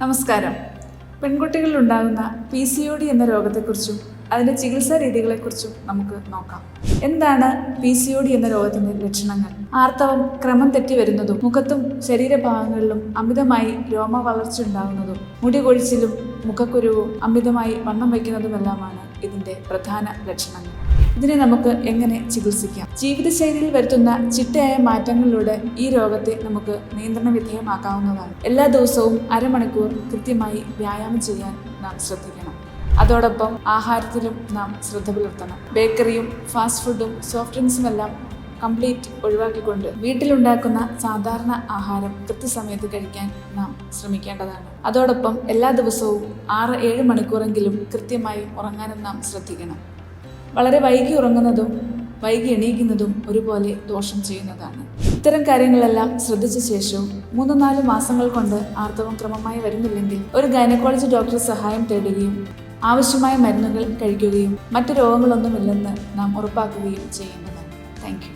നമസ്കാരം. പെൺകുട്ടികളിൽ ഉണ്ടാകുന്ന PCOD എന്ന രോഗത്തെക്കുറിച്ചും അതിൻ്റെ ചികിത്സാ രീതികളെക്കുറിച്ചും നമുക്ക് നോക്കാം. എന്താണ് PCOD എന്ന രോഗത്തിൻ്റെ ലക്ഷണങ്ങൾ? ആർത്തവം ക്രമം തെറ്റി വരുന്നതും മുഖത്തും ശരീരഭാഗങ്ങളിലും അമിതമായി രോമ വളർച്ച ഉണ്ടാകുന്നതും മുടി കൊഴിച്ചിലും മുഖക്കുരുവും അമിതമായി വണ്ണം വയ്ക്കുന്നതുമെല്ലാമാണ് ഇതിൻ്റെ പ്രധാന ലക്ഷണങ്ങൾ. ഇതിനെ നമുക്ക് എങ്ങനെ ചികിത്സിക്കാം? ജീവിതശൈലിയിൽ വരുത്തുന്ന ചിട്ടയായ മാറ്റങ്ങളിലൂടെ ഈ രോഗത്തെ നമുക്ക് നിയന്ത്രണ വിധേയമാക്കാവുന്നതാണ്. എല്ലാ ദിവസവും അരമണിക്കൂർ കൃത്യമായി വ്യായാമം ചെയ്യാൻ നാം ശ്രദ്ധിക്കണം. അതോടൊപ്പം ആഹാരത്തിലും നാം ശ്രദ്ധ പുലർത്തണം. ബേക്കറിയും ഫാസ്റ്റ് ഫുഡും സോഫ്റ്റ് ഡ്രിങ്ക്സും എല്ലാം കംപ്ലീറ്റ് ഒഴിവാക്കിക്കൊണ്ട് വീട്ടിലുണ്ടാക്കുന്ന സാധാരണ ആഹാരം കൃത്യസമയത്ത് കഴിക്കാൻ നാം ശ്രമിക്കേണ്ടതാണ്. അതോടൊപ്പം എല്ലാ ദിവസവും 6-7 മണിക്കൂറെങ്കിലും കൃത്യമായി ഉറങ്ങാനും നാം ശ്രദ്ധിക്കണം. വളരെ വൈകി ഉറങ്ങുന്നതും വൈകി എണീക്കുന്നതും ഒരുപോലെ ദോഷം ചെയ്യുന്നതാണ്. ഇത്തരം കാര്യങ്ങളെല്ലാം ശ്രദ്ധിച്ച ശേഷവും 3-4 മാസങ്ങൾ കൊണ്ട് ആർത്തവം ക്രമമായി വരുന്നില്ലെങ്കിൽ ഒരു ഗൈനക്കോളജി ഡോക്ടറെ സഹായം തേടുകയും ആവശ്യമായ മരുന്നുകൾ കഴിക്കുകയും മറ്റു രോഗങ്ങളൊന്നുമില്ലെന്ന് നാം ഉറപ്പാക്കുകയും ചെയ്യുന്നതാണ്. Thank you.